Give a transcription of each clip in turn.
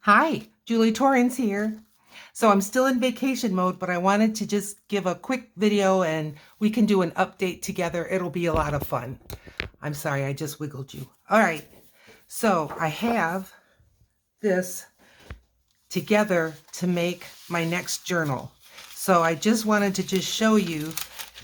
Hi, Julie Torrance here. So I'm still in vacation mode, but I wanted to just give a quick video and we can do an update together. It'll be a lot of fun. I'm sorry, I just wiggled you. All right, so I have this together to make my next journal. So I just wanted to just show you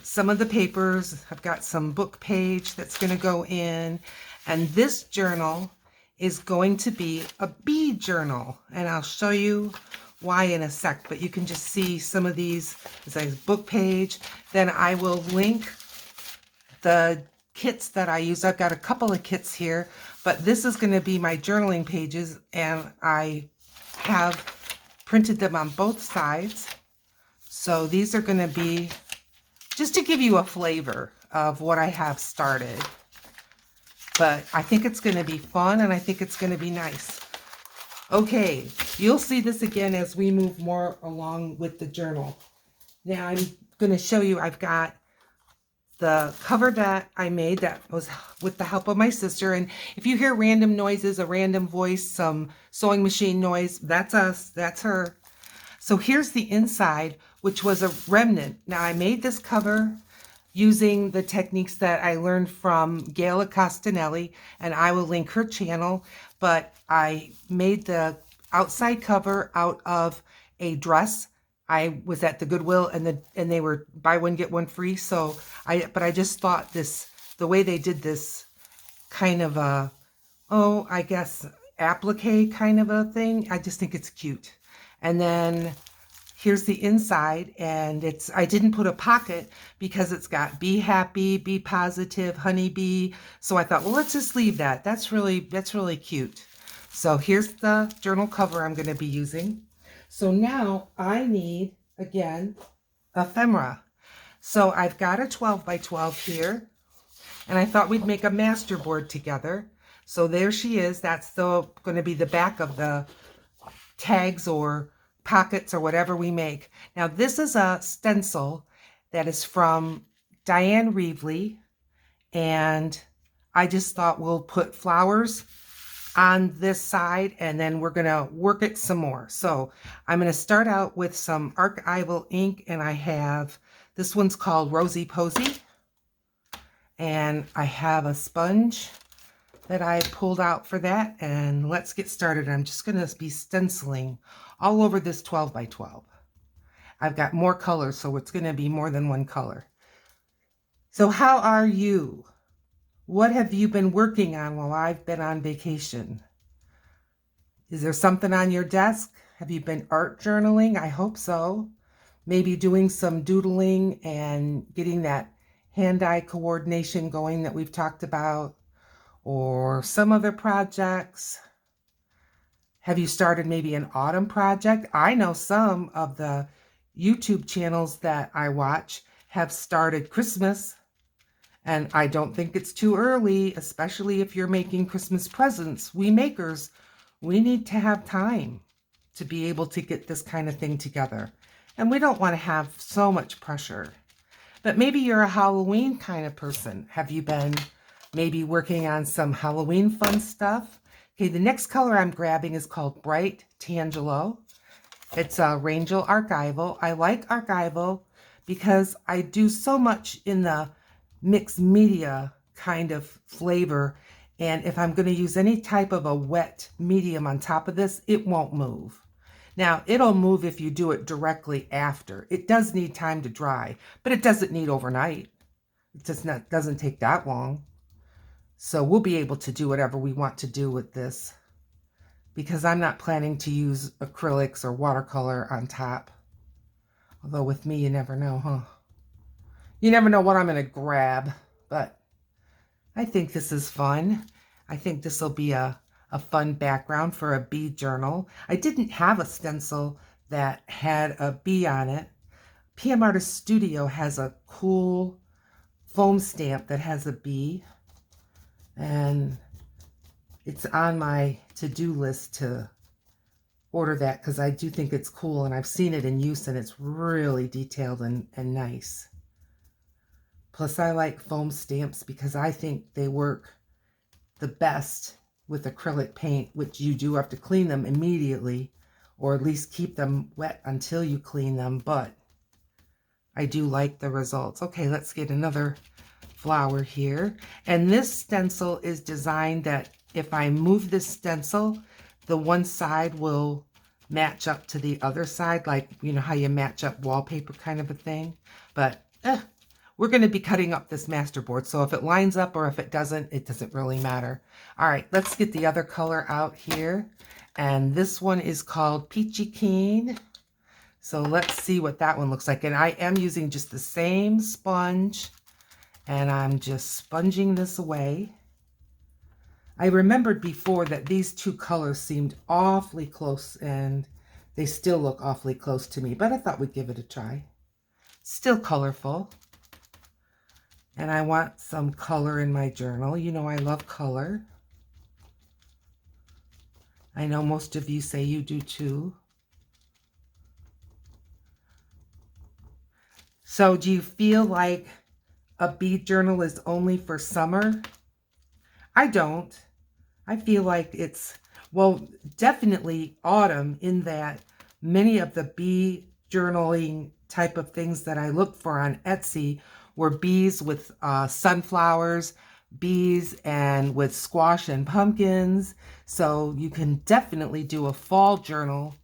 some of the papers. I've got some book page that's going to go in, and this journal is going to be a bee journal, and I'll show you why in a sec, but you can just see some of these as a book page. Then I will link the kits that I use. I've got a couple of kits here, but this is going to be my journaling pages, and I have printed them on both sides. So these are going to be just to give you a flavor of what I have started. But I think it's going to be fun, and I think it's going to be nice. Okay, you'll see this again as we move more along with the journal. Now I'm going to show you, I've got the cover that I made that was with the help of my sister. And if you hear random noises, a random voice, some sewing machine noise, that's us, that's her. So here's the inside, which was a remnant. Now I made this cover using the techniques that I learned from Gayle Agostinelli, and I will link her channel, but I made the outside cover out of a dress. I was at the Goodwill and they were buy one get one free. So I just thought the way they did this kind of a, I guess applique kind of a thing, I just think it's cute. And then here's the inside, and I didn't put a pocket because it's got be happy, be positive, honeybee. So I thought, well, let's just leave that. That's really cute. So here's the journal cover I'm going to be using. So now I need, again, ephemera. So I've got a 12 by 12 here, and I thought we'd make a masterboard together. So there she is. That's going to be the back of the tags or pockets or whatever we make. Now this is a stencil that is from Diane Reevely, and I just thought we'll put flowers on this side and then we're gonna work it some more. So I'm gonna start out with some archival ink, and I have, this one's called Rosy Posy, and I have a sponge that I pulled out for that, and let's get started. I'm just going to be stenciling all over this 12 by 12. I've got more colors, so it's going to be more than one color. So how are you? What have you been working on while I've been on vacation? Is there something on your desk? Have you been art journaling? I hope so. Maybe doing some doodling and getting that hand-eye coordination going that we've talked about, or some other projects. Have you started maybe an autumn project? I know some of the YouTube channels that I watch have started Christmas, and I don't think it's too early, especially if you're making Christmas presents. We makers, we need to have time to be able to get this kind of thing together. And we don't want to have so much pressure. But maybe you're a Halloween kind of person. Have you been maybe working on some Halloween fun stuff? Okay, the next color I'm grabbing is called Bright Tangelo. It's a Rangel Archival. I like Archival because I do so much in the mixed media kind of flavor, and if I'm going to use any type of a wet medium on top of this, it won't move. Now, it'll move if you do it directly after. It does need time to dry, but it doesn't need overnight. It doesn't take that long. So we'll be able to do whatever we want to do with this, because I'm not planning to use acrylics or watercolor on top. Although with me, you never know, huh? You never know what I'm going to grab, but I think this is fun. I think this will be a fun background for a bee journal. I didn't have a stencil that had a bee on it. PM Artist Studio has a cool foam stamp that has a bee, and it's on my to-do list to order that because I do think it's cool, and I've seen it in use and it's really detailed and nice. Plus I like foam stamps because I think they work the best with acrylic paint, which you do have to clean them immediately, or at least keep them wet until you clean them, but I do like the results. Okay, let's get another flower here. And this stencil is designed that if I move this stencil, the one side will match up to the other side, like, you know, how you match up wallpaper kind of a thing. But we're going to be cutting up this masterboard, so if it lines up or if it doesn't really matter. All right, let's get the other color out here. And this one is called Peachy Keen. So let's see what that one looks like. And I am using just the same sponge, and I'm just sponging this away. I remembered before that these two colors seemed awfully close, and they still look awfully close to me, but I thought we'd give it a try. Still colorful. And I want some color in my journal. You know I love color. I know most of you say you do too. So do you feel like a bead journal is only for summer? I don't. I feel like it's, well, definitely autumn, in that many of the bee journaling type of things that I look for on Etsy were bees with sunflowers, bees and with squash and pumpkins. So you can definitely do a fall journal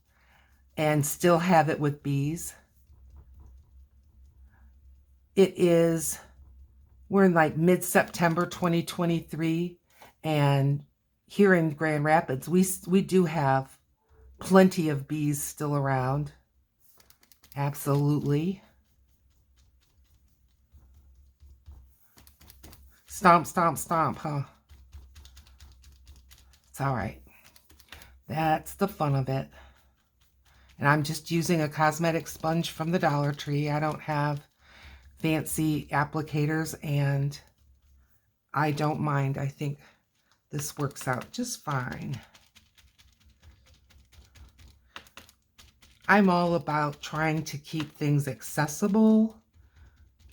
and still have it with bees. We're in like mid-September 2023, and here in Grand Rapids, we do have plenty of bees still around. Absolutely. Stomp, stomp, stomp, huh? It's all right. That's the fun of it. And I'm just using a cosmetic sponge from the Dollar Tree. I don't have fancy applicators, and I don't mind. I think this works out just fine. I'm all about trying to keep things accessible,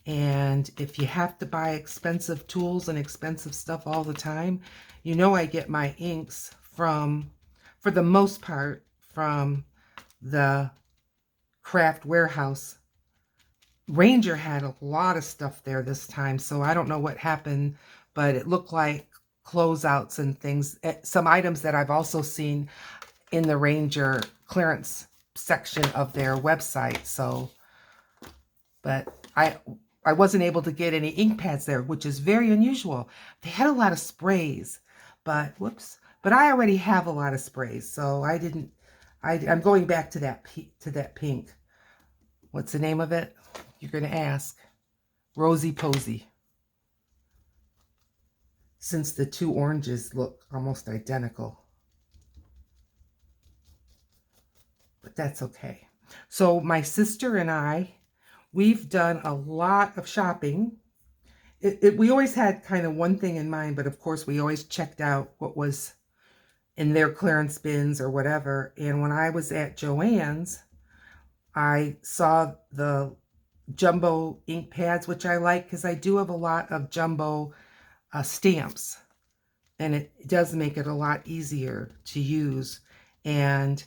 and if you have to buy expensive tools and expensive stuff all the time, you know I get my inks from, for the most part, from the craft warehouse. Ranger had a lot of stuff there this time, so I don't know what happened, but it looked like closeouts and things, some items that I've also seen in the Ranger clearance section of their website. So, but I wasn't able to get any ink pads there, which is very unusual. They had a lot of sprays, but whoops, but I already have a lot of sprays, so I'm going back to that pink. What's the name of it? You're going to ask. Rosy Posy. Since the two oranges look almost identical. But that's okay. So my sister and I, we've done a lot of shopping. We always had kind of one thing in mind, but of course we always checked out what was in their clearance bins or whatever. And when I was at Joann's, I saw the jumbo ink pads, which I like because I do have a lot of jumbo stamps, and it does make it a lot easier to use. And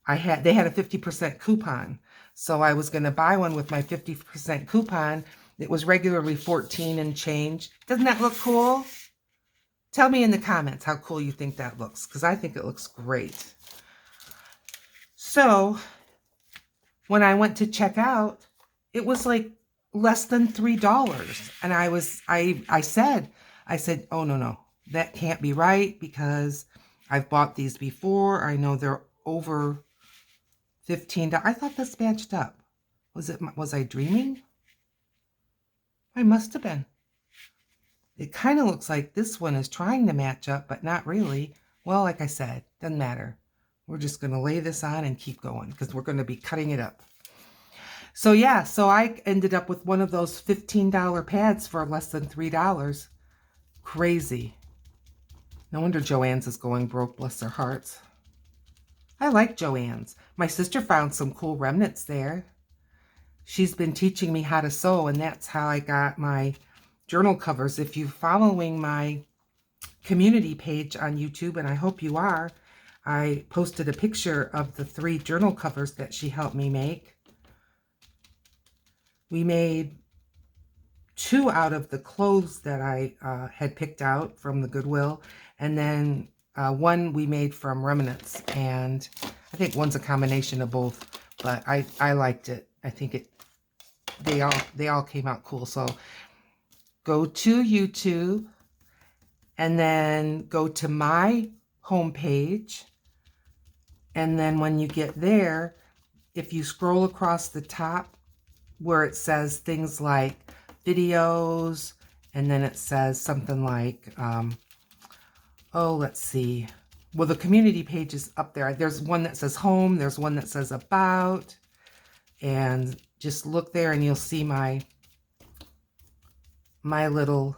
they had a 50% coupon, so I was going to buy one with my 50% coupon. It was regularly $14 and change. Doesn't that look cool? Tell me in the comments how cool you think that looks, because I think it looks great. So when I went to check out, it was like less than $3. And I said, oh, no, that can't be right, because I've bought these before. I know they're over $15. I thought this matched up. Was I dreaming? I must have been. It kind of looks like this one is trying to match up, but not really. Well, like I said, doesn't matter. We're just going to lay this on and keep going, because we're going to be cutting it up. So yeah, so I ended up with one of those $15 pads for less than $3. Crazy. No wonder Joann's is going broke, bless their hearts. I like Joann's. My sister found some cool remnants there. She's been teaching me how to sew, and that's how I got my journal covers. If you're following my community page on YouTube, and I hope you are. I posted a picture of the 3 journal covers that she helped me make. We made 2 out of the clothes that I had picked out from the Goodwill, and then 1 we made from remnants, and I think one's a combination of both, but I liked it. I think they all came out cool. So go to YouTube and then go to my homepage, and then when you get there, if you scroll across the top where it says things like videos, and then it says something like, oh, let's see. Well, the community page is up there. There's one that says home. There's one that says about. And just look there and you'll see my little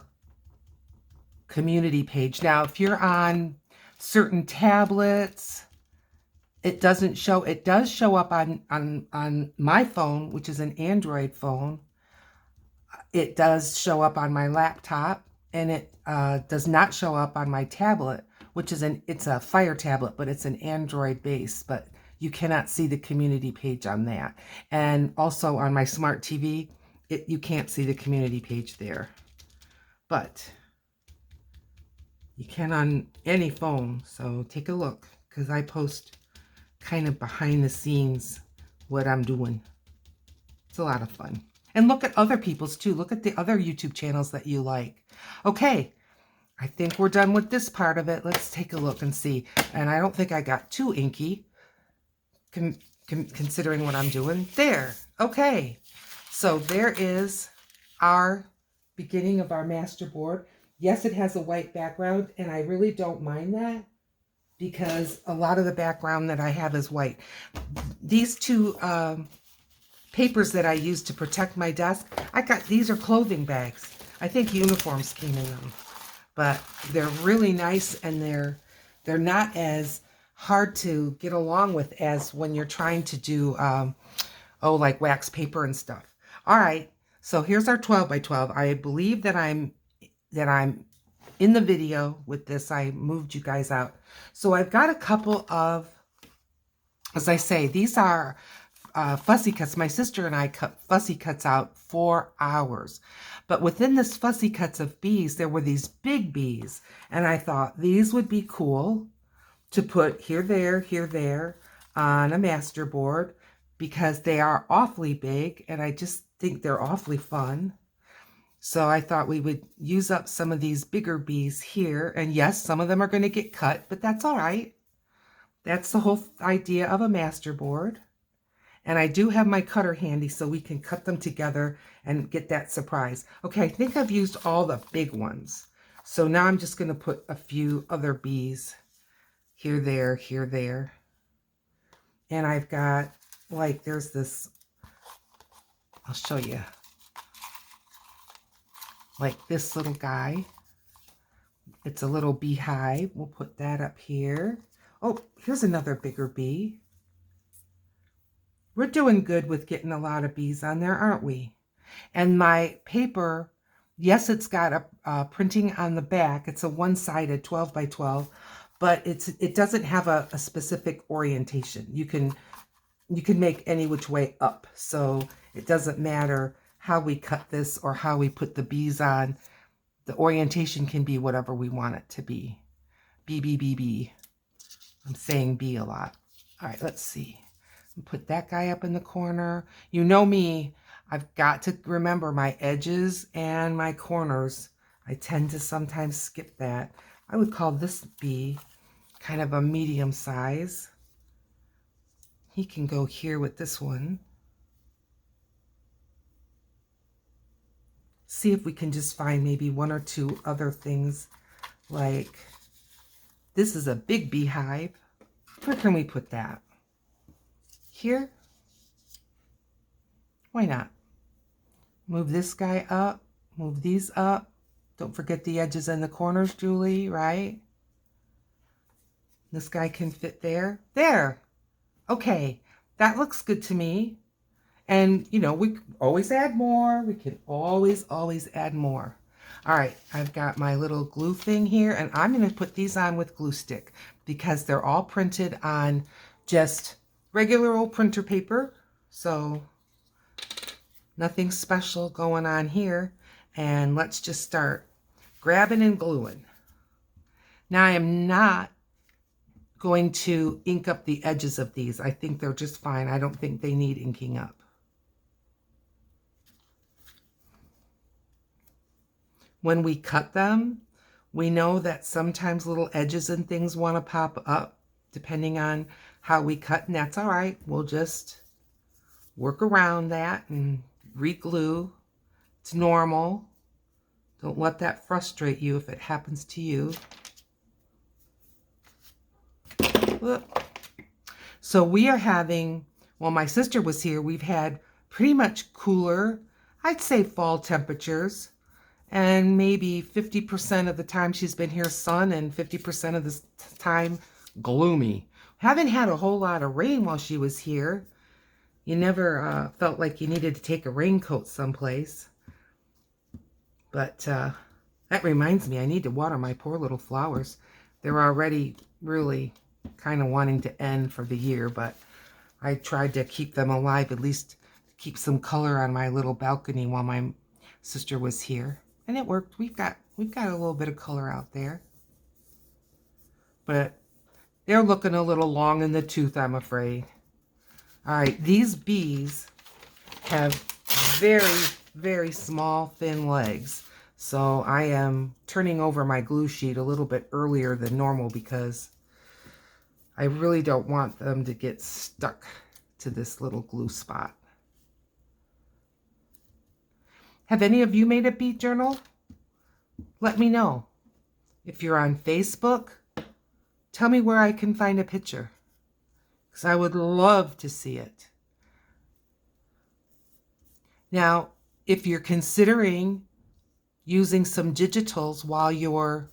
community page. Now, if you're on certain tablets, it doesn't show. It does show up on my phone, which is an Android phone. It does show up on my laptop, and it does not show up on my tablet, which is it's a Fire tablet, but it's an Android base, but you cannot see the community page on that. And also on my smart TV, you can't see the community page there, but you can on any phone. So take a look, because I post kind of behind the scenes what I'm doing. It's a lot of fun. And look at other people's too. Look at the other YouTube channels that you like. Okay, I think we're done with this part of it. Let's take a look and see. And I don't think I got too inky, considering what I'm doing. There. Okay. So there is our beginning of our Masterboard. Yes, it has a white background, and I really don't mind that, because a lot of the background that I have is white. These 2 papers that I use to protect my desk, these are clothing bags. I think uniforms came in them, but they're really nice, and they're not as hard to get along with as when you're trying to do like wax paper and stuff. All right, so here's our 12 by 12. I believe that I'm in the video with this. I moved you guys out. So I've got a couple of, as I say, these are fussy cuts. My sister and I cut fussy cuts out 4 hours. But within this fussy cuts of bees, there were these big bees. And I thought these would be cool to put here, there on a Masterboard, because they are awfully big, and I just think they're awfully fun. So I thought we would use up some of these bigger bees here. And yes, some of them are going to get cut, but that's all right. That's the whole idea of a Masterboard. And I do have my cutter handy so we can cut them together and get that surprise. Okay, I think I've used all the big ones. So now I'm just going to put a few other bees here, there. And I've got, like, there's this, I'll show you. Like this little guy. It's a little beehive. We'll put that up here. Oh, here's another bigger bee. We're doing good with getting a lot of bees on there, aren't we? And my paper, yes, it's got a printing on the back. It's a one-sided 12 by 12, but it doesn't have a specific orientation. You can make any which way up, so it doesn't matter how we cut this or how we put the bees on. The orientation can be whatever we want it to be. B. I'm saying B a lot. All right, let's see. Put that guy up in the corner. You know me, I've got to remember my edges and my corners. I tend to sometimes skip that. I would call this bee kind of a medium size. He can go here with this one. See if we can just find maybe 1 or 2 other things. Like, this is a big beehive. Where can we put that? Here? Why not? Move this guy up. Move these up. Don't forget the edges and the corners, Julie, right? This guy can fit there. There! Okay, that looks good to me. And, you know, we can always add more. We can always add more. All right, I've got my little glue thing here, and I'm going to put these on with glue stick because they're all printed on just regular old printer paper. So nothing special going on here. And let's just start grabbing and gluing. Now I am not going to ink up the edges of these. I think they're just fine. I don't think they need inking up. When we cut them, we know that sometimes little edges and things want to pop up depending on how we cut, and that's all right. We'll just work around that and re-glue. It's normal. Don't let that frustrate you if it happens to you. So we are having, well, my sister was here, we've had pretty much cooler, I'd say fall temperatures. And maybe 50% of the time she's been here sun and 50% of the time gloomy. Haven't had a whole lot of rain while she was here. You never felt like you needed to take a raincoat someplace. But that reminds me, I need to water my poor little flowers. They're already really kind of wanting to end for the year, but I tried to keep them alive, at least keep some color on my little balcony while my sister was here. And it worked. We've got a little bit of color out there. But they're looking a little long in the tooth, I'm afraid. All right, these bees have very, very small, thin legs. So I am turning over my glue sheet a little bit earlier than normal because I really don't want them to get stuck to this little glue spot. Have any of you made a bead journal? Let me know. If you're on Facebook, tell me where I can find a picture, because I would love to see it. Now, if you're considering using some digitals while you're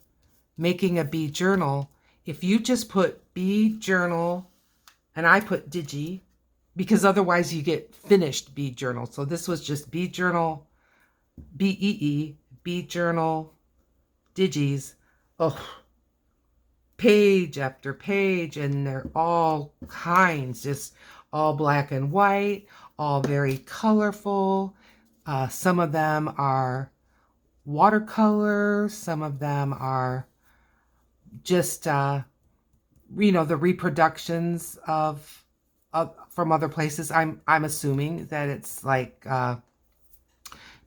making a bead journal, if you just put bead journal, and I put digi, because otherwise you get finished bead journal. So this was just bead journal, BEE, bead journal, digis. Oh, page after page, and they're all kinds, just all black and white, all very colorful. Some of them are watercolor, some of them are just you know, the reproductions of from other places. I'm assuming that it's like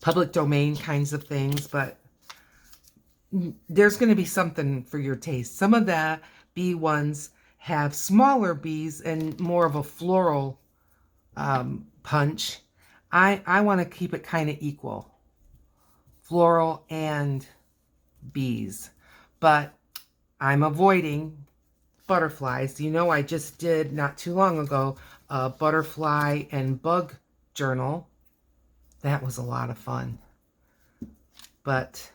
public domain kinds of things, but there's going to be something for your taste. Some of the bee ones have smaller bees and more of a floral punch. I want to keep it kind of equal, floral and bees, but I'm avoiding butterflies. You know, I just did not too long ago a butterfly and bug journal. That was a lot of fun. But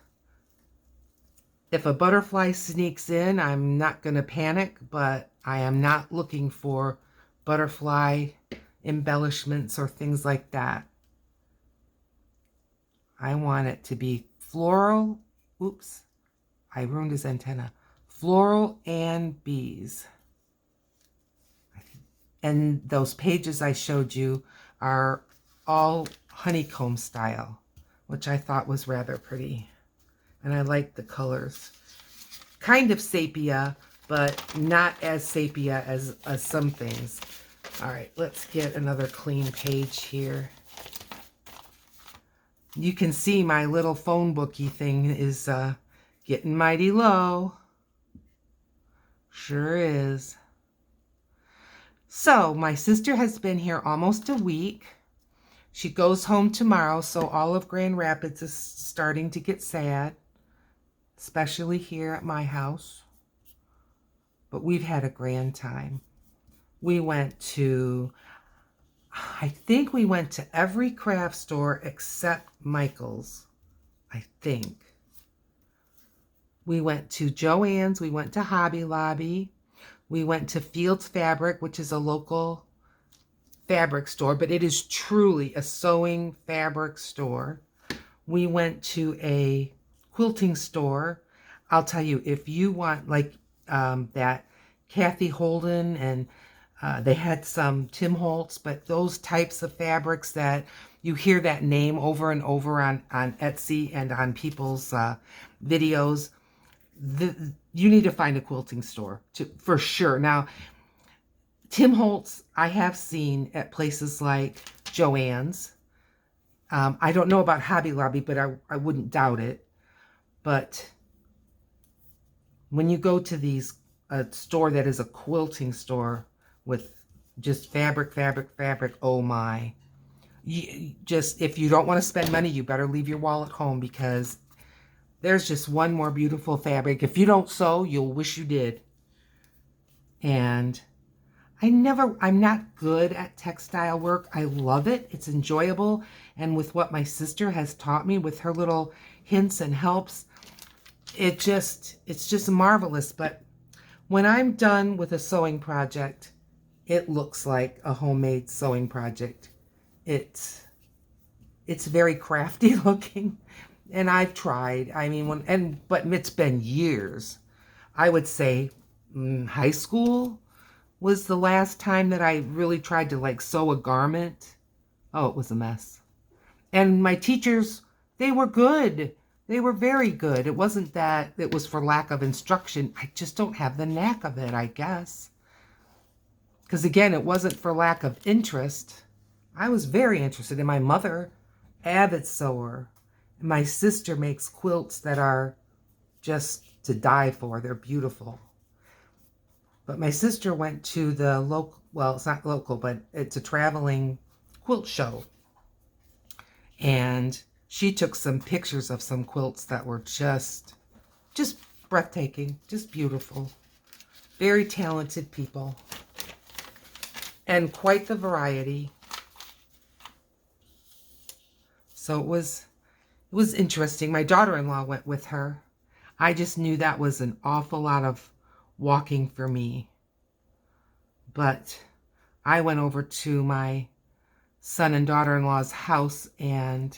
if a butterfly sneaks in, I'm not going to panic, but I am not looking for butterfly embellishments or things like that. I want it to be floral. Oops, I ruined his antenna. Floral and bees. And those pages I showed you are all honeycomb style, which I thought was rather pretty. And I like the colors. Kind of sepia, but not as sepia as some things. All right, let's get another clean page here. You can see my little phone booky thing is getting mighty low. Sure is. So my sister has been here almost a week. She goes home tomorrow, so all of Grand Rapids is starting to get sad, especially here at my house. But we've had a grand time. We went to, I think we went to every craft store except Michael's, I think. We went to Joann's, we went to Hobby Lobby, we went to Fields Fabric, which is a local fabric store, but it is truly a sewing fabric store. We went to a quilting store. I'll tell you, if you want like that Kathy Holden, and they had some Tim Holtz, but those types of fabrics that you hear that name over and over on Etsy and on people's videos, you need to find a quilting store for sure. Now, Tim Holtz I have seen at places like Joann's. I don't know about Hobby Lobby, but I wouldn't doubt it. But when you go to a store that is a quilting store with just fabric, oh my. If you don't want to spend money, you better leave your wallet home, because there's just one more beautiful fabric. If you don't sew, you'll wish you did. And I'm not good at textile work. I love it. It's enjoyable. And with what my sister has taught me with her little hints and helps, it's just marvelous. But when I'm done with a sewing project, it looks like a homemade sewing project. It's very crafty looking, and I've tried. I mean, but it's been years. I would say high school was the last time that I really tried to like sew a garment. Oh, it was a mess. And my teachers, they were good. They were very good. It wasn't that it was for lack of instruction. I just don't have the knack of it, I guess. Because again, it wasn't for lack of interest. I was very interested in my mother, avid sewer. And my sister makes quilts that are just to die for. They're beautiful. But my sister went to the local, well, it's not local, but it's a traveling quilt show. And she took some pictures of some quilts that were just breathtaking, just beautiful. Very talented people. And quite the variety. So it was interesting. My daughter-in-law went with her. I just knew that was an awful lot of walking for me. But I went over to my son and daughter-in-law's house, and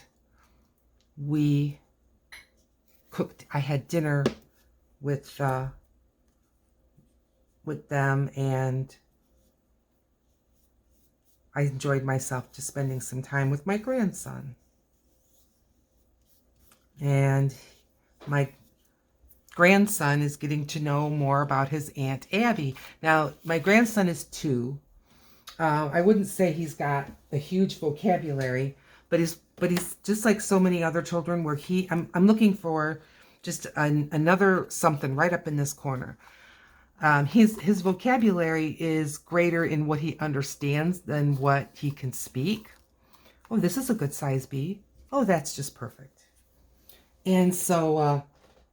we cooked. I had dinner with them, and I enjoyed myself just spending some time with my grandson. And my grandson is getting to know more about his Aunt Abby. Now, my grandson is 2. I wouldn't say he's got a huge vocabulary, but he's just like so many other children where I'm looking for just another something right up in this corner. His vocabulary is greater in what he understands than what he can speak. Oh, this is a good size bee. Oh, that's just perfect. And so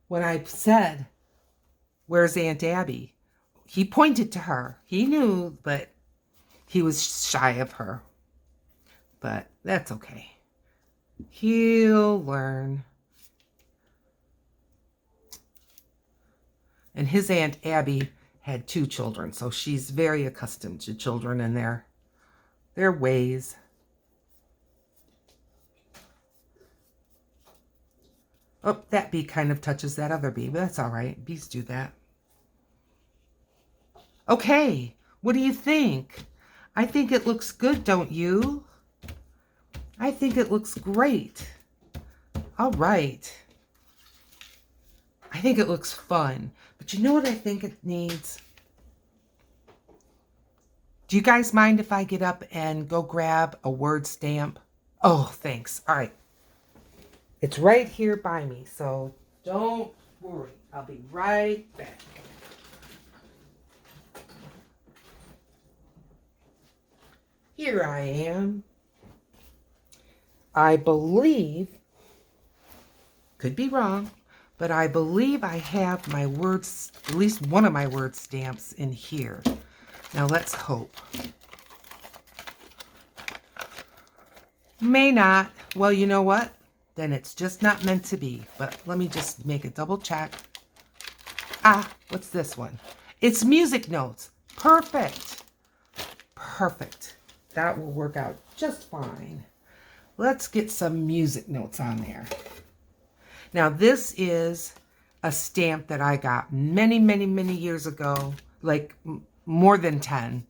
when I said, "Where's Aunt Abby?" he pointed to her. He knew, but he was shy of her. But that's okay. He'll learn. And his Aunt Abby had 2 children, so she's very accustomed to children and their ways. Oh, that bee kind of touches that other bee, but that's all right. Bees do that. Okay, what do you think? I think it looks good, don't you? I think it looks great. All right. I think it looks fun. But you know what I think it needs? Do you guys mind if I get up and go grab a word stamp? Oh, thanks. All right. It's right here by me, so don't worry. I'll be right back. Here I am. I believe, could be wrong, but I believe I have my words, at least one of my word stamps in here. Now let's hope. May not. Well, you know what? Then it's just not meant to be. But let me just make a double check. Ah, what's this one? It's music notes. Perfect. Perfect. That will work out just fine. Let's get some music notes on there. Now this is a stamp that I got many, many, many years ago, like more than 10.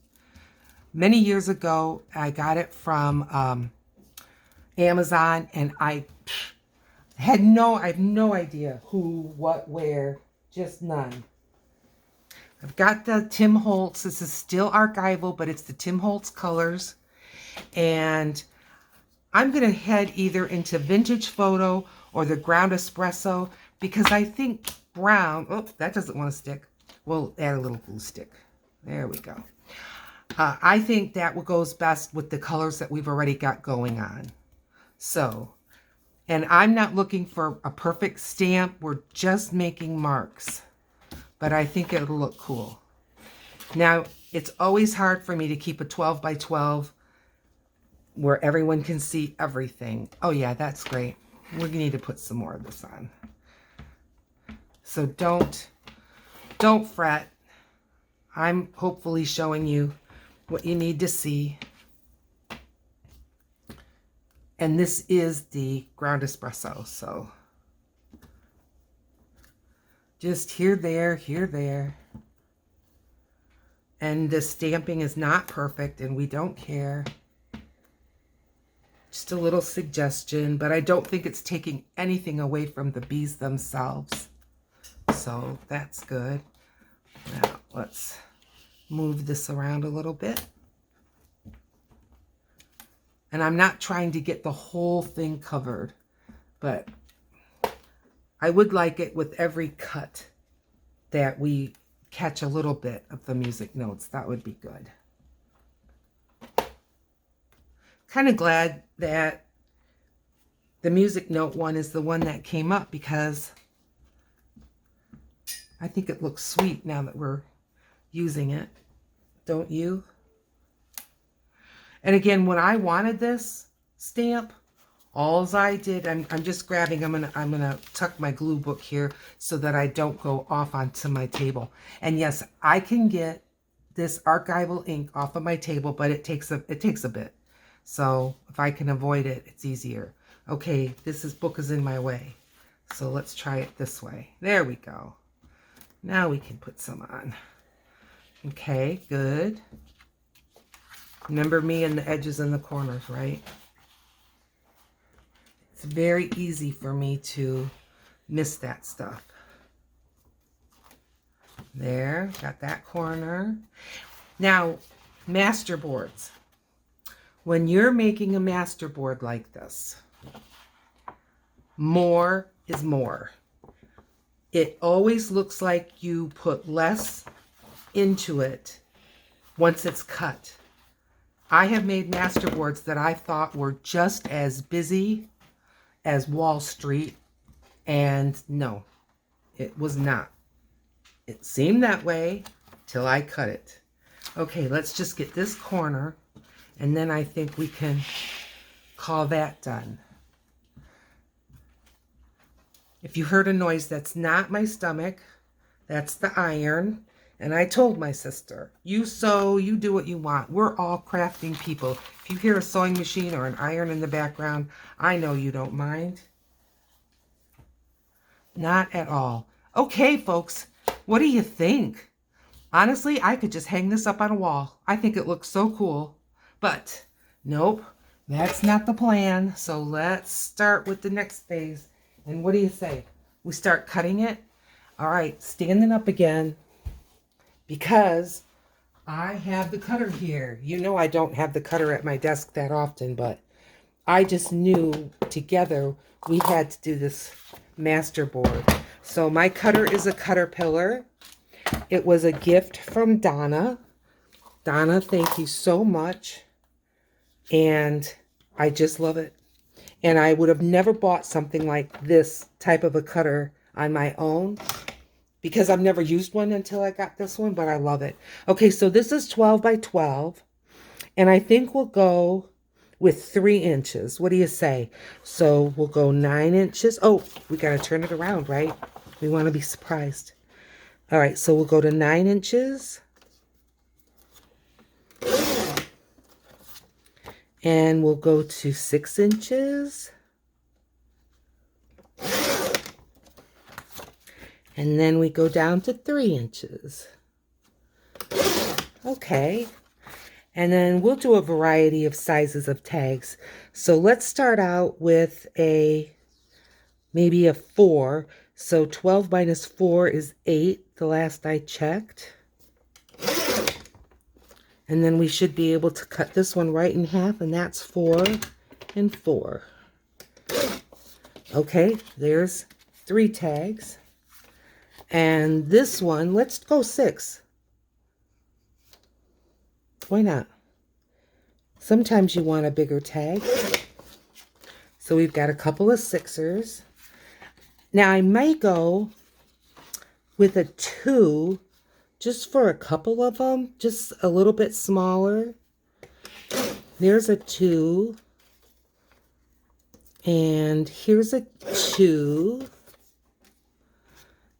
Many years ago, I got it from Amazon, and I have no idea who, what, where, just none. I've got the Tim Holtz. This is still archival, but it's the Tim Holtz colors. And I'm going to head either into Vintage Photo or the Ground Espresso, because I think brown, oh, that doesn't want to stick. We'll add a little glue stick. There we go. I think that goes best with the colors that we've already got going on. So, and I'm not looking for a perfect stamp. We're just making marks. But I think it'll look cool. Now, it's always hard for me to keep a 12 by 12 where everyone can see everything. Oh yeah, that's great. We need to put some more of this on. So don't fret. I'm hopefully showing you what you need to see. And this is the Ground Espresso, so just here, there, here, there. And the stamping is not perfect, and we don't care. Just a little suggestion, but I don't think it's taking anything away from the bees themselves. So that's good. Now let's move this around a little bit. And I'm not trying to get the whole thing covered, but I would like it with every cut that we catch a little bit of the music notes. That would be good. Kind of glad that the music note one is the one that came up, because I think it looks sweet now that we're using it. Don't you? And again, when I wanted this stamp, all I did, I'm just grabbing, I'm gonna tuck my glue book here so that I don't go off onto my table. And yes, I can get this archival ink off of my table, but it takes a bit. So if I can avoid it, it's easier. Okay, this book is in my way. So let's try it this way. There we go. Now we can put some on. Okay, good. Remember me and the edges and the corners, right? It's very easy for me to miss that stuff. There, got that corner. Now, masterboards. When you're making a masterboard like this, more is more. It always looks like you put less into it once it's cut. I have made masterboards that I thought were just as busy as Wall Street, and no, it was not. It seemed that way till I cut it. Okay, let's just get this corner, and then I think we can call that done. If you heard a noise, that's not my stomach. That's the iron. And I told my sister, you sew, you do what you want. We're all crafting people. If you hear a sewing machine or an iron in the background, I know you don't mind. Not at all. Okay, folks, what do you think? Honestly, I could just hang this up on a wall. I think it looks so cool. But nope, that's not the plan. So let's start with the next phase. And what do you say? We start cutting it? All right, standing up again, because I have the cutter here. You know I don't have the cutter at my desk that often, but I just knew together we had to do this masterboard. So my cutter is a Caterpillar. It was a gift from Donna. Donna, thank you so much. And I just love it. And I would have never bought something like this type of a cutter on my own, because I've never used one until I got this one, but I love it. Okay, so this is 12 by 12, and I think we'll go with 3 inches. What do you say? So we'll go 9 inches. Oh, we got to turn it around, right? We want to be surprised. All right, so we'll go to 9 inches. And we'll go to 6 inches. And then we go down to 3 inches. Okay. And then we'll do a variety of sizes of tags. So let's start out with maybe a 4. So 12 minus 4 is 8, the last I checked. And then we should be able to cut this one right in half, and that's 4 and 4. Okay, there's 3 tags. And this one, let's go 6. Why not? Sometimes you want a bigger tag. So we've got a couple of 6ers. Now I might go with a 2 just for a couple of them, just a little bit smaller. There's a 2. And here's a 2.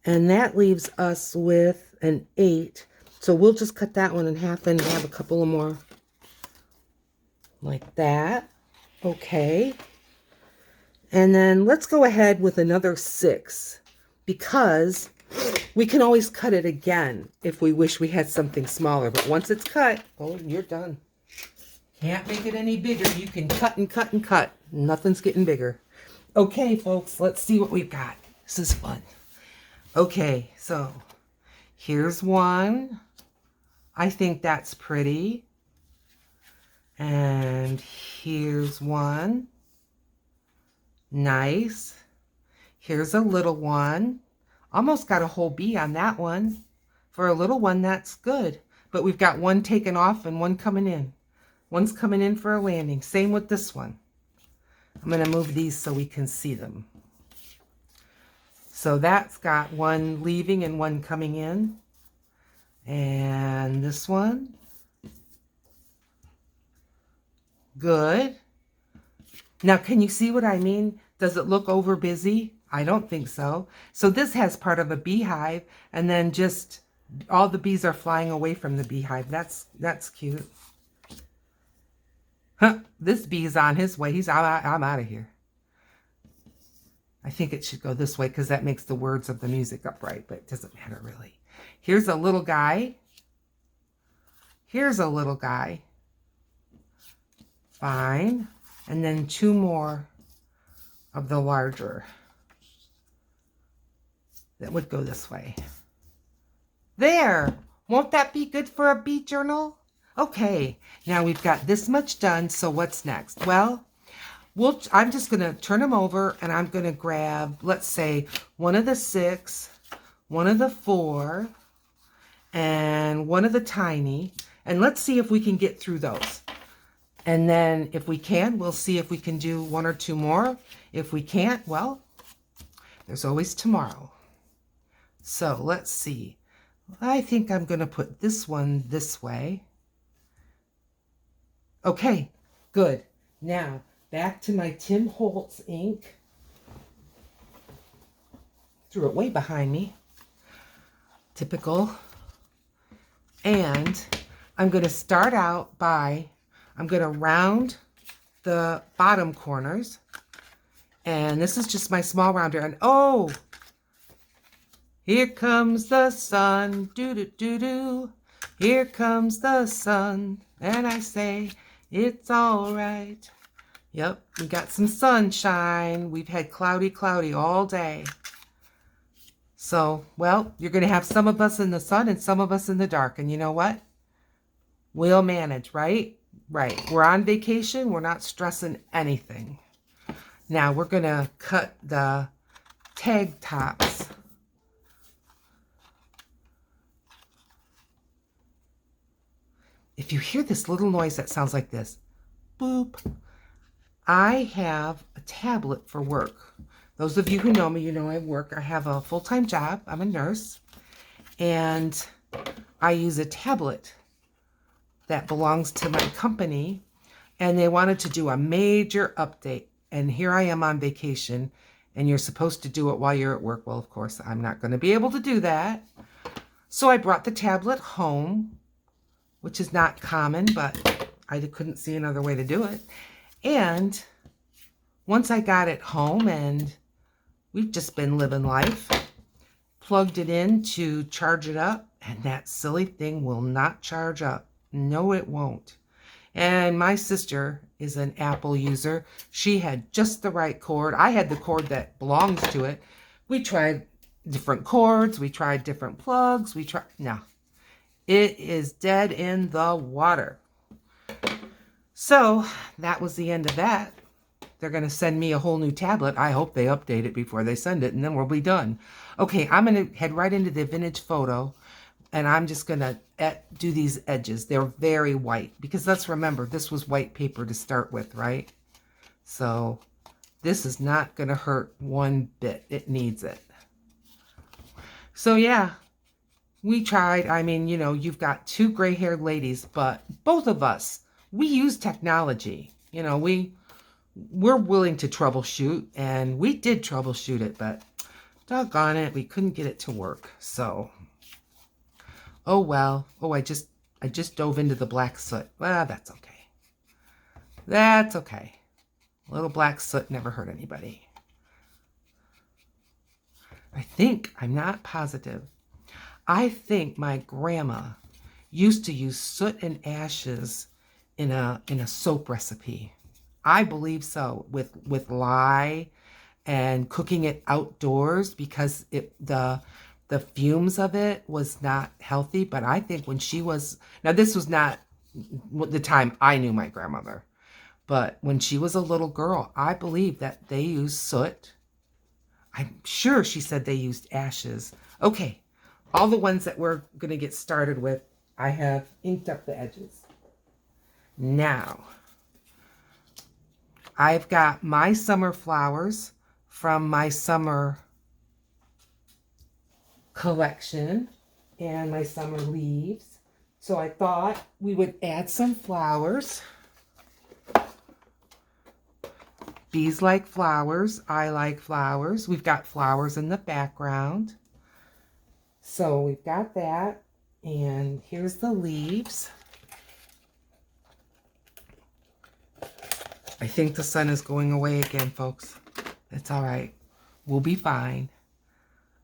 And that leaves us with an 8. So we'll just cut that one in half and have a couple of more like that. Okay. And then let's go ahead with another 6, because we can always cut it again if we wish we had something smaller. But once it's cut, oh, you're done. Can't make it any bigger. You can cut and cut and cut. Nothing's getting bigger. Okay, folks, let's see what we've got. This is fun. Okay, so here's one. I think that's pretty. And here's one. Nice. Here's a little one. Almost got a whole bee on that one. For a little one, that's good. But we've got one taken off and one coming in. One's coming in for a landing. Same with this one. I'm going to move these so we can see them. So that's got one leaving and one coming in. And this one. Good. Now, can you see what I mean? Does it look over busy? I don't think so. So this has part of a beehive, and then just all the bees are flying away from the beehive. That's cute. Huh, this bee's on his way. I'm out of here. I think it should go this way because that makes the words of the music upright, but it doesn't matter really. Here's a little guy. Here's a little guy. Fine. And then 2 more of the larger. That would go this way. There! Won't that be good for a bee journal? Okay, now we've got this much done, so what's next? Well, I'm just going to turn them over, and I'm going to grab, let's say, one of the 6, one of the 4, and one of the tiny, and let's see if we can get through those. And then if we can, we'll see if we can do 1 or 2 more. If we can't, well, there's always tomorrow. So let's see. I think I'm going to put this one this way. Okay, good. Now, back to my Tim Holtz ink. Threw it way behind me. Typical. And I'm going to start out by, I'm going to round the bottom corners. And this is just my small rounder. And oh, here comes the sun. Do-do-do-do. Here comes the sun. And I say, it's all right. Yep, we got some sunshine. We've had cloudy all day. So, well, you're going to have some of us in the sun and some of us in the dark. And you know what? We'll manage, right? Right. We're on vacation. We're not stressing anything. Now, we're going to cut the tag tops. If you hear this little noise that sounds like this, boop, I have a tablet for work. Those of you who know me, you know I work. I have a full-time job. I'm a nurse. And I use a tablet that belongs to my company. And they wanted to do a major update. And here I am on vacation. And you're supposed to do it while you're at work. Well, of course, I'm not going to be able to do that. So I brought the tablet home, which is not common, but I couldn't see another way to do it. And once I got it home, and we've just been living life, plugged it in to charge it up, and that silly thing will not charge up. No, it won't. And my sister is an Apple user. She had just the right cord. I had the cord that belongs to it. We tried different cords. We tried different plugs. No, it is dead in the water. So that was the end of that. They're going to send me a whole new tablet. I hope they update it before they send it, and then we'll be done. Okay, I'm going to head right into the vintage photo, and I'm just going to do these edges. They're very white, because let's remember, this was white paper to start with, right? So this is not going to hurt one bit. It needs it. So yeah, we tried. I mean, you know, you've got two gray-haired ladies, but both of us, we use technology. You know, we're willing to troubleshoot, and we did troubleshoot it, but doggone it, we couldn't get it to work. So, oh well. Oh, I just dove into the black soot. Well, that's okay. That's okay. A little black soot never hurt anybody. I'm not positive. I think my grandma used to use soot and ashes in a soap recipe. I believe so, with lye and cooking it outdoors, because the fumes of it was not healthy. But I think when she was, now this was not the time I knew my grandmother, but when she was a little girl, I believe that they used soot. I'm sure she said they used ashes. Okay, all the ones that we're going to get started with, I have inked up the edges. Now, I've got my summer flowers from my summer collection and my summer leaves. So I thought we would add some flowers. Bees like flowers. I like flowers. We've got flowers in the background. So we've got that. And here's the leaves. I think the sun is going away again, folks. It's all right. We'll be fine.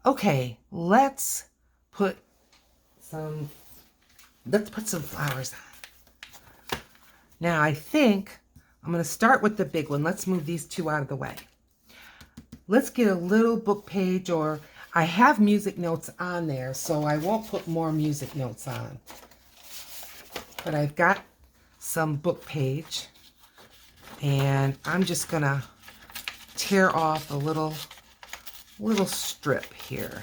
Okay, let's put some flowers on. Now, I think I'm going to start with the big one. Let's move these two out of the way. Let's get a little book page, or I have music notes on there, so I won't put more music notes on. But I've got some book page. And I'm just going to tear off a little strip here.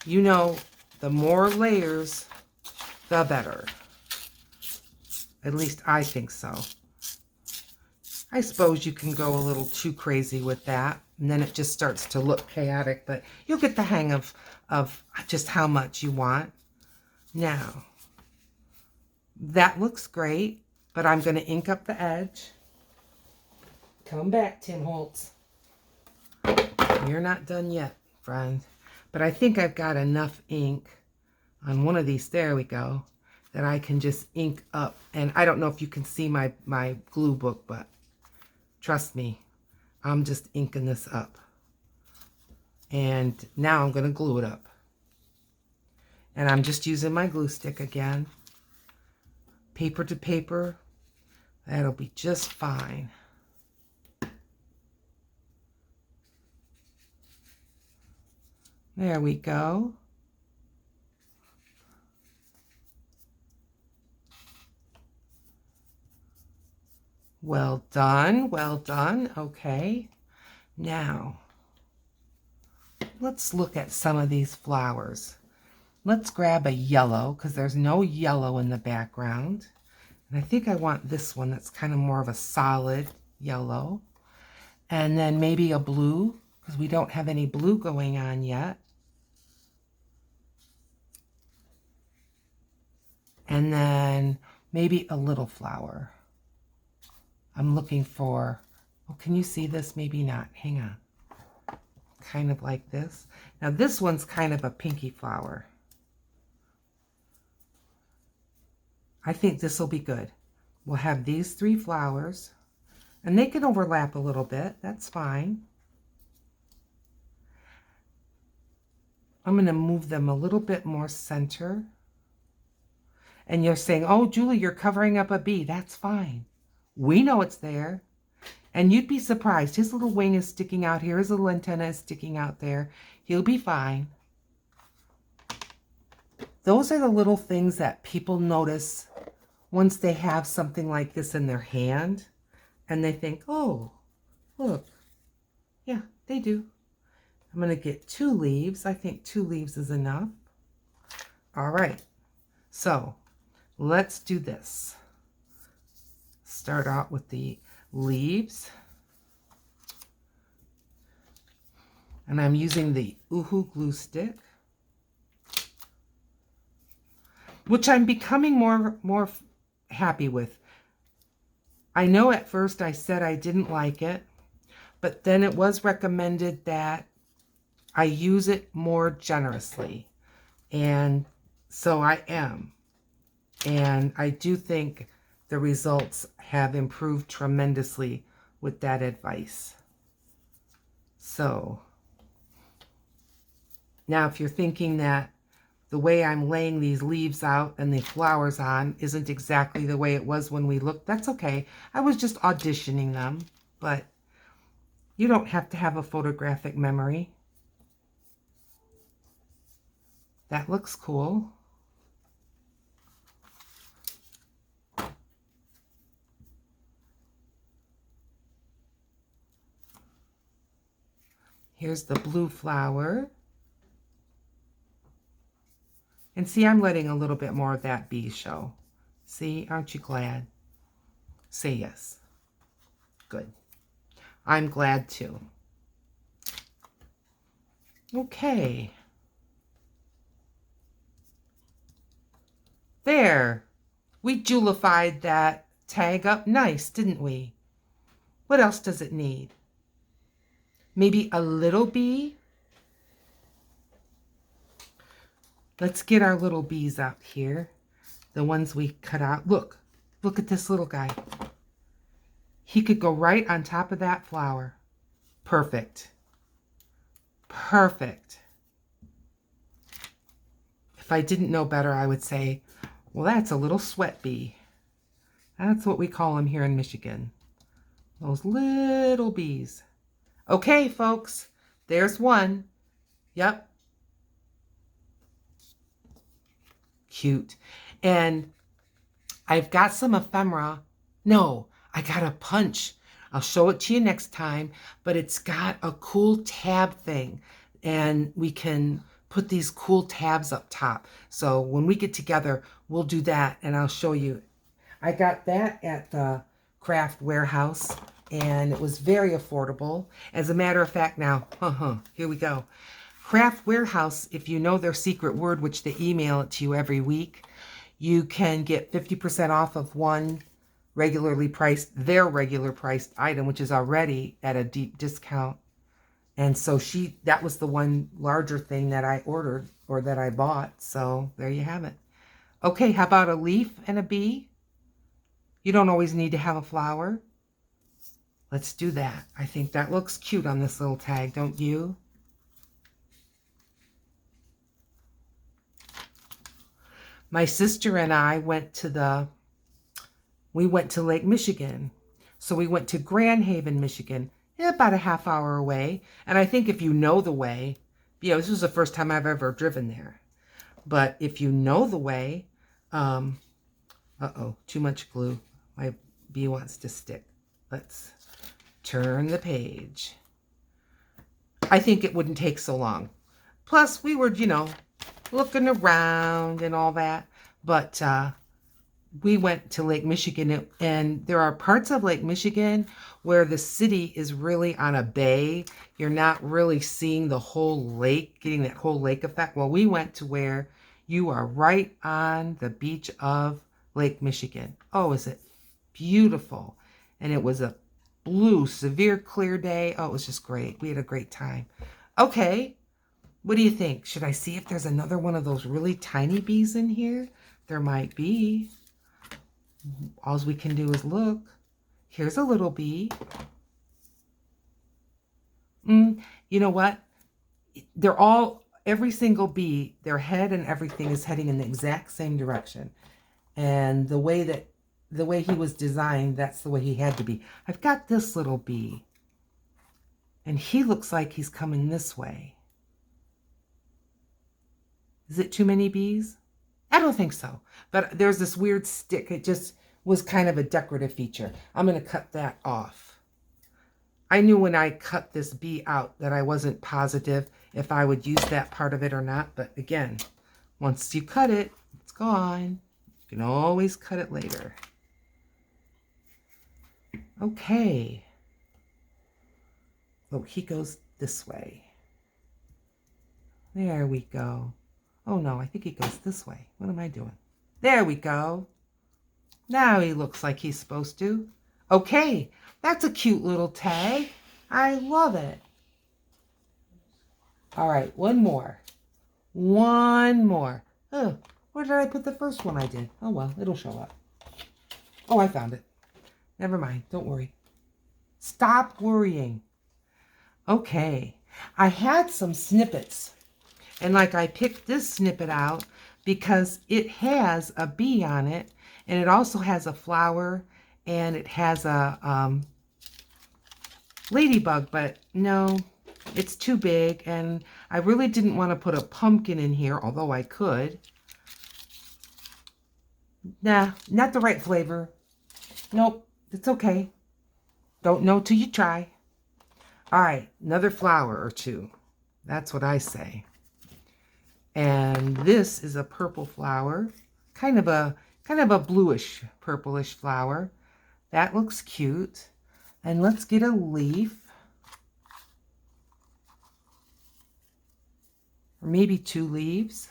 You know, the more layers, the better. At least I think so. I suppose you can go a little too crazy with that, and then it just starts to look chaotic, but you'll get the hang of just how much you want. Now, that looks great. But I'm going to ink up the edge. Come back, Tim Holtz. You're not done yet, friend. But I think I've got enough ink on one of these, there we go, that I can just ink up. And I don't know if you can see my glue book, but trust me, I'm just inking this up. And now I'm going to glue it up. And I'm just using my glue stick again. Paper to paper. That'll be just fine. There we go. Well done, well done. Okay. Now, let's look at some of these flowers. Let's grab a yellow, because there's no yellow in the background. And I think I want this one that's kind of more of a solid yellow. And then maybe a blue, because we don't have any blue going on yet. And then maybe a little flower. I'm looking for, oh, can you see this? Maybe not. Hang on. Kind of like this. Now this one's kind of a pinky flower. I think this will be good. We'll have these three flowers, and they can overlap a little bit. That's fine. I'm going to move them a little bit more center. And you're saying, oh, Julie, you're covering up a bee. That's fine. We know it's there. And you'd be surprised. His little wing is sticking out here. His little antenna is sticking out there. He'll be fine. Those are the little things that people notice once they have something like this in their hand. And they think, oh, look. Yeah, they do. I'm going to get 2 leaves. I think 2 leaves is enough. All right. So let's do this. Start out with the leaves. And I'm using the Uhu glue stick, which I'm becoming more happy with. I know at first I said I didn't like it, but then it was recommended that I use it more generously. And so I am. And I do think the results have improved tremendously with that advice. So now if you're thinking that the way I'm laying these leaves out and the flowers on isn't exactly the way it was when we looked, that's okay. I was just auditioning them, but you don't have to have a photographic memory. That looks cool. Here's the blue flower. And see, I'm letting a little bit more of that bee show. See, aren't you glad? Say yes. Good. I'm glad too. Okay. There. We Julified that tag up nice, didn't we? What else does it need? Maybe a little bee? Let's get our little bees out here. The ones we cut out. Look at this little guy. He could go right on top of that flower. Perfect. Perfect. If I didn't know better, I would say, well, that's a little sweat bee. That's what we call them here in Michigan. Those little bees. Okay, folks, there's one. Yep. Cute. And I've got some ephemera. No, I got a punch. I'll show it to you next time, but it's got a cool tab thing, and we can put these cool tabs up top. So when we get together, we'll do that, and I'll show you. I got that at the craft warehouse, and it was very affordable. As a matter of fact, now, here we go. Craft Warehouse, if you know their secret word, which they email it to you every week, you can get 50% off of their regular priced item, which is already at a deep discount. And so that was the one larger thing that I ordered or that I bought. So there you have it. Okay, how about a leaf and a bee? You don't always need to have a flower. Let's do that. I think that looks cute on this little tag, don't you? My sister and I went to Lake Michigan. So we went to Grand Haven, Michigan, about a half hour away. And I think if you know the way, this was the first time I've ever driven there. But if you know the way, too much glue. My bee wants to stick. Let's turn the page. I think it wouldn't take so long. Plus, we were, looking around and all that. But we went to Lake Michigan, and there are parts of Lake Michigan where the city is really on a bay. You're not really seeing the whole lake, getting that whole lake effect. Well, we went to where you are right on the beach of Lake Michigan. Oh, is it beautiful? And it was a blue, severe clear day. Oh, it was just great. We had a great time. Okay. What do you think? Should I see if there's another one of those really tiny bees in here? There might be. All we can do is look. Here's a little bee. You know what? They're all every single bee, their head and everything is heading in the exact same direction. And the way he was designed, that's the way he had to be. I've got this little bee, and he looks like he's coming this way. Is it too many bees? I don't think so. But there's this weird stick. It just was kind of a decorative feature. I'm going to cut that off. I knew when I cut this bee out that I wasn't positive if I would use that part of it or not. But again, once you cut it, it's gone. You can always cut it later. Okay. Oh, he goes this way. There we go. Oh no, I think he goes this way. What am I doing? There we go. Now he looks like he's supposed to. Okay, that's a cute little tag. I love it. All right, one more. One more. Oh, where did I put the first one I did? Oh well, it'll show up. Oh, I found it. Never mind, don't worry. Stop worrying. Okay, I had some snippets. And like I picked this snippet out because it has a bee on it, and it also has a flower, and it has a ladybug, but no, it's too big, and I really didn't want to put a pumpkin in here, although I could. Nah, not the right flavor. Nope, it's okay. Don't know till you try. All right, another flower or two. That's what I say. And this is a purple flower, kind of a bluish, purplish flower. That looks cute. And let's get a leaf. Or maybe two leaves.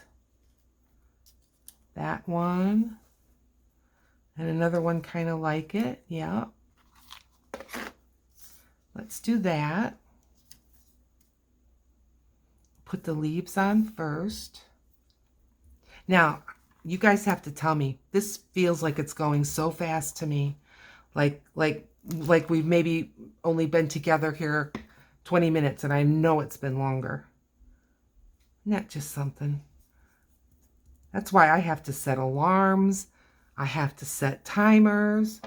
That one. And another one kind of like it. Yeah. Let's do that. Put the leaves on first. Now, you guys have to tell me, this feels like it's going so fast to me. Like we've maybe only been together here 20 minutes, and I know it's been longer. Isn't that just something? That's why I have to set alarms. I have to set timers,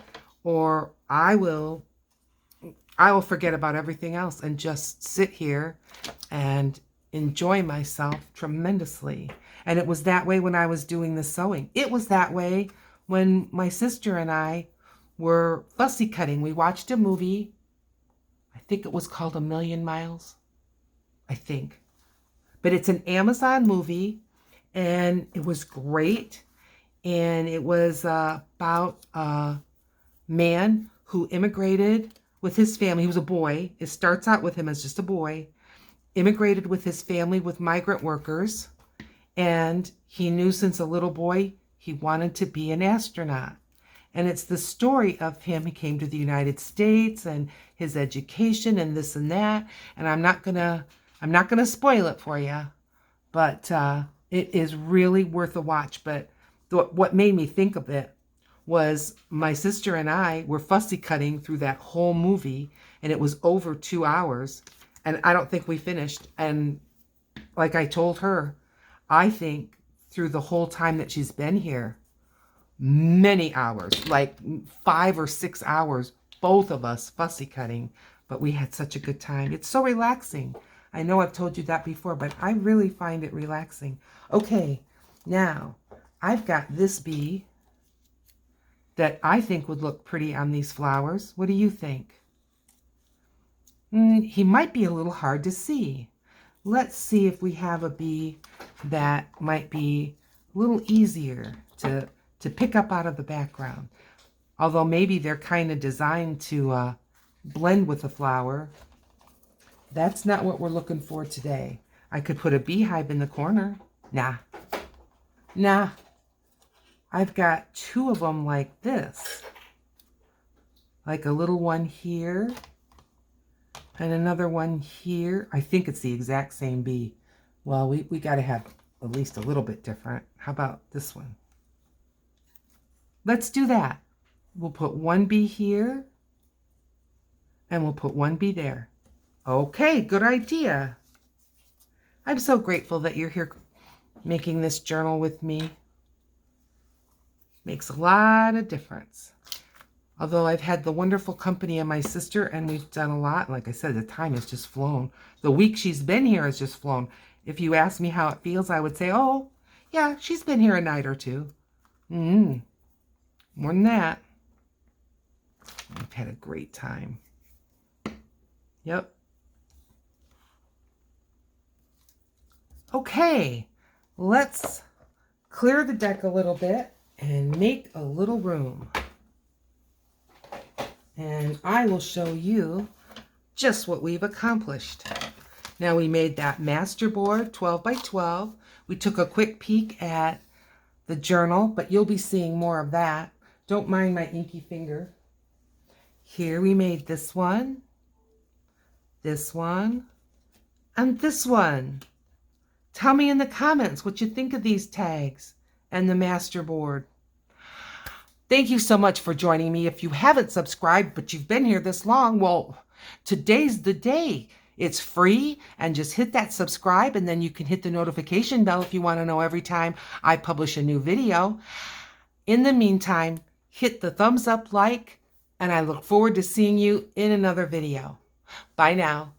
or I will forget about everything else and just sit here and enjoy myself tremendously. And it was that way when I was doing the sewing. It was that way when my sister and I were fussy cutting. We watched a movie. I think it was called A Million Miles. I think. But it's an Amazon movie, and it was great. And it was about a man who immigrated with his family. He was a boy. It starts out with him as just a boy. Immigrated with his family with migrant workers, and he knew since a little boy he wanted to be an astronaut. And it's the story of him. He came to the United States and his education and this and that. And I'm not gonna spoil it for you, but it is really worth a watch. But what made me think of it was my sister and I were fussy cutting through that whole movie, and it was over 2 hours. And I don't think we finished. And like I told her, I think through the whole time that she's been here, many hours, like 5 or 6 hours, both of us fussy cutting. But we had such a good time. It's so relaxing. I know I've told you that before, but I really find it relaxing. Okay, now I've got this bee that I think would look pretty on these flowers. What do you think? He might be a little hard to see. Let's see if we have a bee that might be a little easier to pick up out of the background. Although maybe they're kind of designed to blend with the flower. That's not what we're looking for today. I could put a beehive in the corner. Nah. I've got 2 of them like this. Like a little one here. And another one here. I think it's the exact same bee. Well, we got to have at least a little bit different. How about this one? Let's do that. We'll put one bee here. And we'll put one bee there. Okay, good idea. I'm so grateful that you're here making this journal with me. Makes a lot of difference. Although I've had the wonderful company of my sister and we've done a lot. Like I said, the time has just flown. The week she's been here has just flown. If you ask me how it feels, I would say, oh, yeah, she's been here a night or two. More than that. I've had a great time. Yep. Okay, let's clear the deck a little bit and make a little room. And I will show you just what we've accomplished. Now we made that Masterboard 12 by 12. We took a quick peek at the journal, but you'll be seeing more of that. Don't mind my inky finger. Here we made this one, and this one. Tell me in the comments what you think of these tags and the Masterboard. Thank you so much for joining me. If you haven't subscribed, but you've been here this long, well, today's the day. It's free, and just hit that subscribe, and then you can hit the notification bell if you want to know every time I publish a new video. In the meantime, hit the thumbs up, like, and I look forward to seeing you in another video. Bye now.